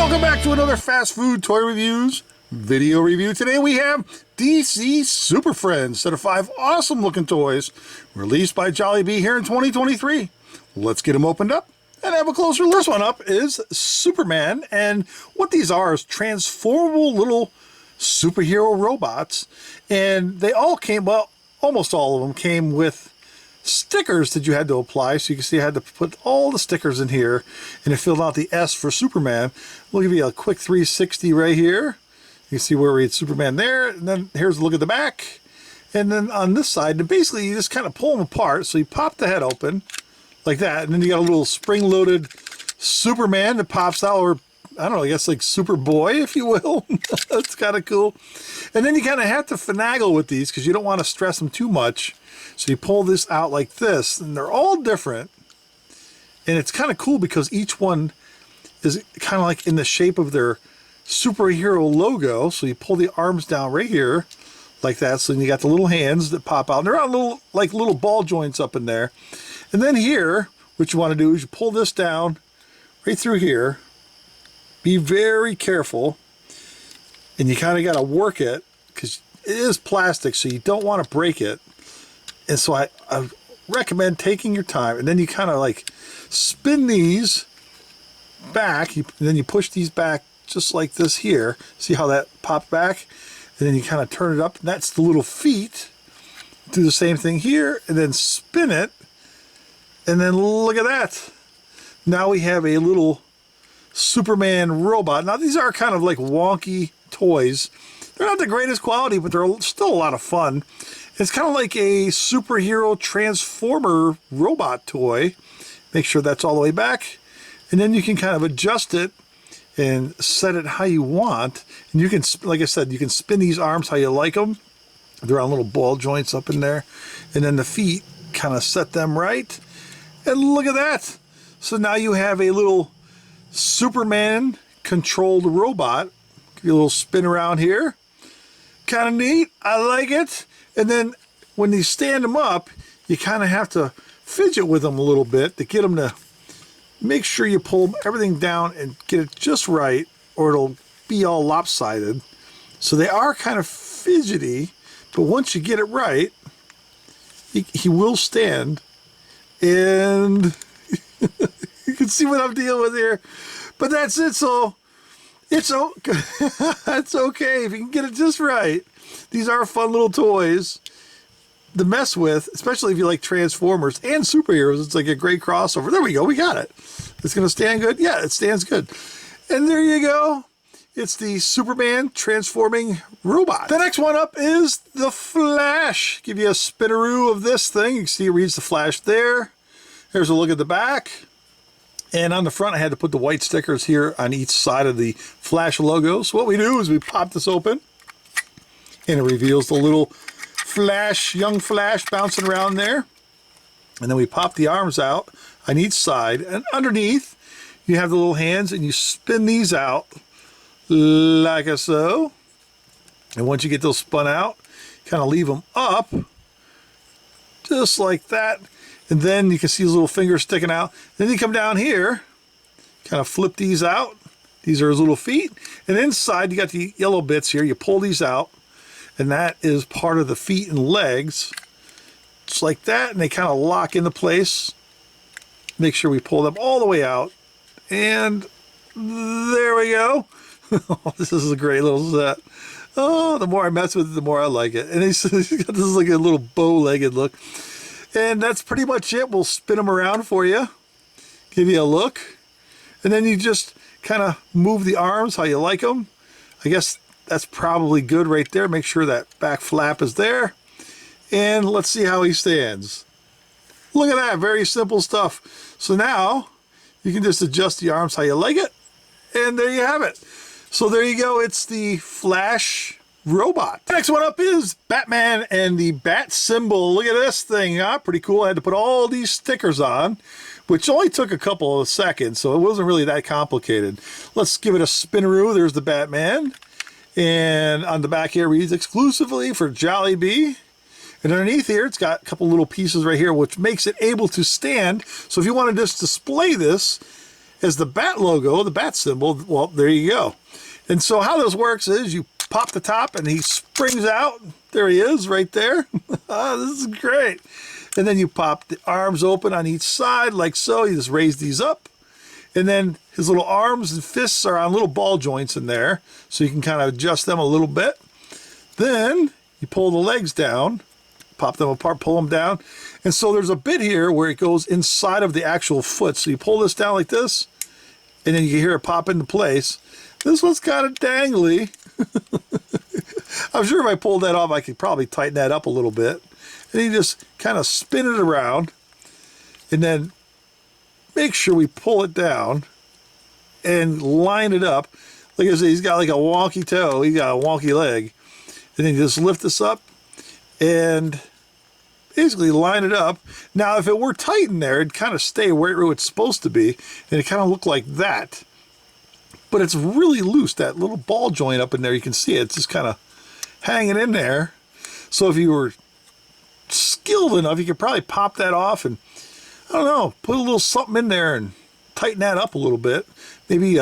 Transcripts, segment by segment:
Welcome back to another Fast Food Toy Reviews video review. Today we have DC Super Friends, set of 5 awesome looking toys released by JOLLIBEE here in 2023. Let's get them opened up and have a closer look. First one up is Superman, and what these are is transformable little superhero robots, and they all came, well, almost all of them came with stickers that you had to apply. So you can see I had to put all the stickers in here, and it filled out the S for Superman. We'll give you a quick 360 right here. You can see where we had Superman there, and then here's a look at the back. And then on this side, and basically you just kind of pull them apart. So you pop the head open like that, and then you got a little spring-loaded Superman that pops out, or I don't know, I guess like Superboy, if you will. That's kind of cool. And then you kind of have to finagle with these because you don't want to stress them too much. So you pull this out like this, and they're all different. And it's kind of cool because each one is kind of like in the shape of their superhero logo. So you pull the arms down right here like that. So then you got the little hands that pop out. And they're on little, like little ball joints up in there. And then here, what you want to do is you pull this down right through here. Be very careful. And you kind of got to work it because it is plastic, so you don't want to break it. And so I recommend taking your time, and then you kind of like spin these back, and then you push these back just like this here. See how that popped back? And then you kind of turn it up, and that's the little feet. Do the same thing here, and then spin it, and then look at that. Now we have a little Superman robot. Now these are kind of like wonky toys. They're not the greatest quality, but they're still a lot of fun. It's kind of like a superhero transformer robot toy. Make sure that's all the way back. And then you can kind of adjust it and set it how you want. And you can, like I said, you can spin these arms how you like them. They're on little ball joints up in there. And then the feet, kind of set them right. And look at that. So now you have a little Superman controlled robot. Give you a little spin around here. Kind of neat. I like it. And then when you stand them up, you kind of have to fidget with them a little bit to get them to make sure you pull everything down and get it just right, or it'll be all lopsided. So they are kind of fidgety, but once you get it right, he will stand. And you can see what I'm dealing with here. But that's it. So it's okay. It's okay if you can get it just right. These are fun little toys to mess with, especially if you like Transformers and superheroes. It's like a great crossover. There we go. We got it. It's going to stand good. Yeah, it stands good. And there you go. It's the Superman transforming robot. The next one up is the Flash. Give you a spinaroo of this thing. You can see it reads the Flash there. There's a look at the back. And on the front, I had to put the white stickers here on each side of the Flash logo. So what we do is we pop this open, and it reveals the little Flash, young Flash bouncing around there. And then we pop the arms out on each side. And underneath, you have the little hands, and you spin these out like so. And once you get those spun out, kind of leave them up, just like that. And then you can see his little fingers sticking out. Then you come down here, kind of flip these out. These are his little feet. And inside, you got the yellow bits here. You pull these out, and that is part of the feet and legs. Just like that, and they kind of lock into place. Make sure we pull them all the way out. And there we go. This is a great little set. Oh, the more I mess with it, the more I like it. And he's got this like a little bow-legged look. And that's pretty much it. We'll spin them around for you, give you a look, and then you just kind of move the arms how you like them. I guess that's probably good right there. Make sure that back flap is there. And let's see how he stands. Look at that. Very simple stuff. So now you can just adjust the arms how you like it. And there you have it. So there you go. It's the Flash robot. Next one up is Batman and the bat symbol. Look at this thing, huh? Pretty cool. I had to put all these stickers on, which only took a couple of seconds, so it wasn't really that complicated. Let's give it a spinaroo. There's the Batman. And on the back here it reads exclusively for JOLLIBEE. And underneath here, it's got a couple little pieces right here, which makes it able to stand. So if you want to just display this is the bat logo, the bat symbol. Well, there you go. And so how this works is you pop the top and he springs out. There he is right there. Oh, this is great. And then you pop the arms open on each side like so. You just raise these up. And then his little arms and fists are on little ball joints in there. So you can kind of adjust them a little bit. Then you pull the legs down, pop them apart, pull them down. And so there's a bit here where it goes inside of the actual foot. So you pull this down like this, and then you can hear it pop into place. This one's kind of dangly. I'm sure if I pulled that off, I could probably tighten that up a little bit. And you just kind of spin it around, and then make sure we pull it down and line it up. Like I said, he's got like a wonky toe. He's got a wonky leg. And then you just lift this up and basically line it up. Now, if it were tight in there, it'd kind of stay where it's supposed to be, and it kind of look like that. But it's really loose, that little ball joint up in there. You can see it. It's just kind of hanging in there. So if you were skilled enough, you could probably pop that off and, I don't know, put a little something in there and tighten that up a little bit. Maybe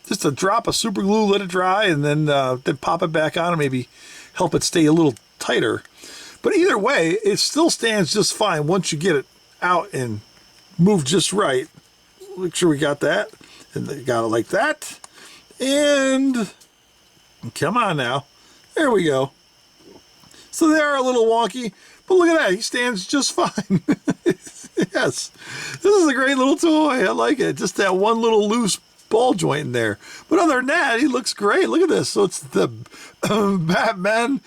just a drop of super glue, let it dry, and then pop it back on and maybe help it stay a little tighter. But either way, it still stands just fine once you get it out and move just right. Make sure we got that. And they got it like that. And come on now. There we go. So they are a little wonky, but look at that. He stands just fine. Yes. This is a great little toy. I like it. Just that one little loose ball joint in there. But other than that, he looks great. Look at this. So it's the Batman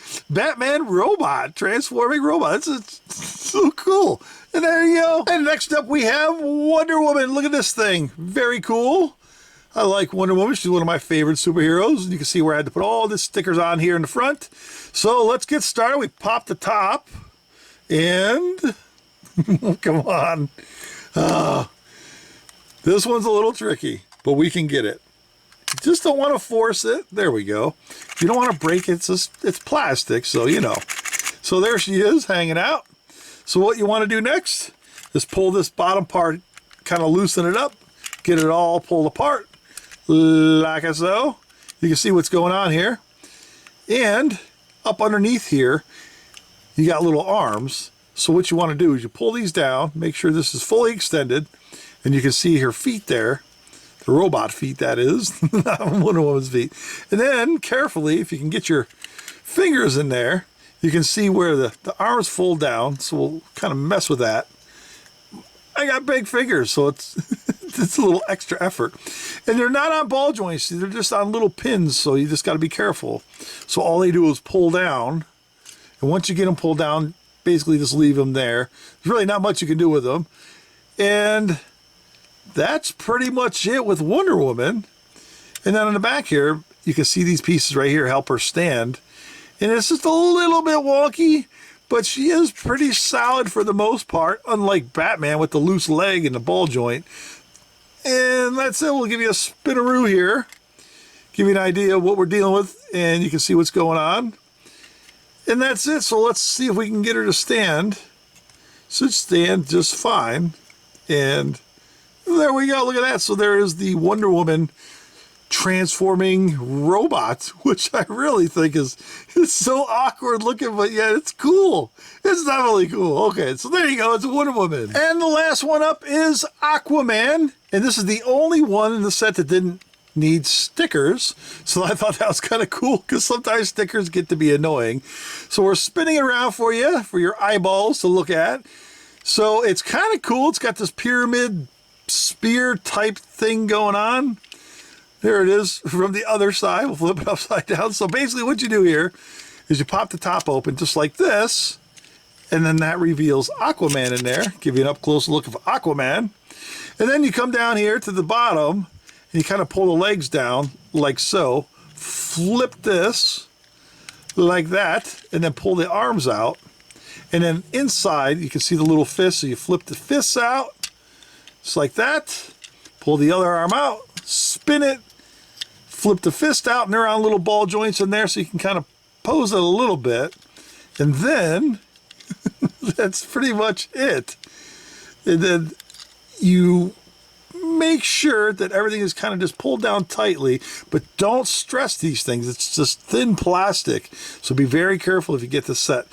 robot, transforming robot. It's so cool. And there you go. And next up we have Wonder Woman. Look at this thing. Very cool. I like Wonder Woman. She's one of my favorite superheroes. You can see where I had to put all the stickers on here in the front. So let's get started. We pop the top and come on. This one's a little tricky, but we can get it. You just don't want to force it. There we go. You don't want to break it. It's plastic, so you know. So there she is hanging out. So what you want to do next is pull this bottom part, kind of loosen it up, get it all pulled apart like so. You can see what's going on here. And up underneath here, you got little arms. So what you want to do is you pull these down, make sure this is fully extended, and you can see her feet there. The robot feet, that is, not Wonder Woman's feet. And then carefully, if you can get your fingers in there, you can see where the arms fold down. So we'll kind of mess with that. I got big fingers, so it's it's a little extra effort. And they're not on ball joints, they're just on little pins, so you just got to be careful. So all they do is pull down, and once you get them pulled down, basically just leave them there. There's really not much you can do with them. And that's pretty much it with Wonder Woman. And then on the back here, you can see these pieces right here help her stand. And it's just a little bit wonky, but she is pretty solid for the most part, unlike Batman with the loose leg and the ball joint. And that's it. We'll give you a spinaroo here, give you an idea of what we're dealing with, and you can see what's going on. And that's it. So let's see if we can get her to stand. Should stand just fine. And there we go. Look at that. So there is the Wonder Woman transforming robot, which I really think is so awkward looking, but yeah, it's cool. It's definitely cool. Okay, so there you go. It's a Wonder Woman. And the last one up is Aquaman. And this is the only one in the set that didn't need stickers. So I thought that was kind of cool because sometimes stickers get to be annoying. So we're spinning it around for you, for your eyeballs to look at. So it's kind of cool. It's got this pyramid spear type thing going on. There it is from the other side. We'll flip it upside down. So basically what you do here is you pop the top open just like this, and then that reveals Aquaman in there. Give you an up-close look of Aquaman. And then you come down here to the bottom, and you kind of pull the legs down like so. Flip this like that, and then pull the arms out. And then inside, you can see the little fist, so you flip the fists out, just like that. Pull the other arm out, spin it, flip the fist out, and they're on little ball joints in there, so you can kind of pose it a little bit. And then, that's pretty much it. And then you make sure that everything is kind of just pulled down tightly, but don't stress these things. It's just thin plastic, so be very careful if you get this set.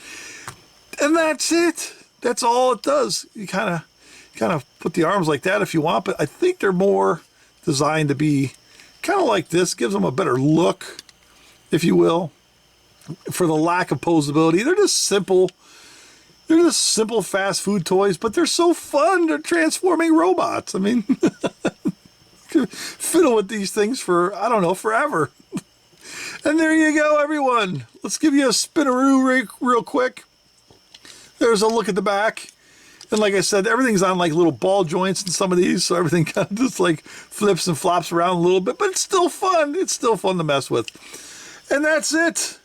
And that's it. That's all it does. You kind of put the arms like that if you want, but I think they're more designed to be kind of like this. Gives them a better look, if you will, for the lack of posability. They're just simple. They're just simple fast food toys, but they're so fun. They're transforming robots. I mean, fiddle with these things for, I don't know, forever. And there you go, everyone. Let's give you a spinaroo real quick. There's a look at the back. And like I said, everything's on like little ball joints in some of these, so everything kind of just like flips and flops around a little bit, but it's still fun. It's still fun to mess with. And that's it.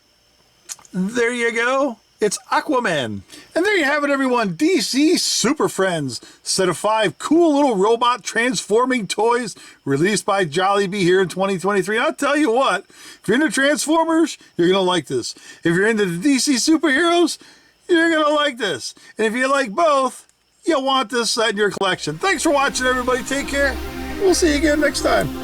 There you go. It's Aquaman. And there you have it, everyone. DC Super Friends. Set of 5 cool little robot transforming toys released by JOLLIBEE here in 2023. I'll tell you what, if you're into Transformers, you're going to like this. If you're into the DC superheroes, you're going to like this. And if you like both, you'll want this set in your collection. Thanks for watching, everybody. Take care. We'll see you again next time.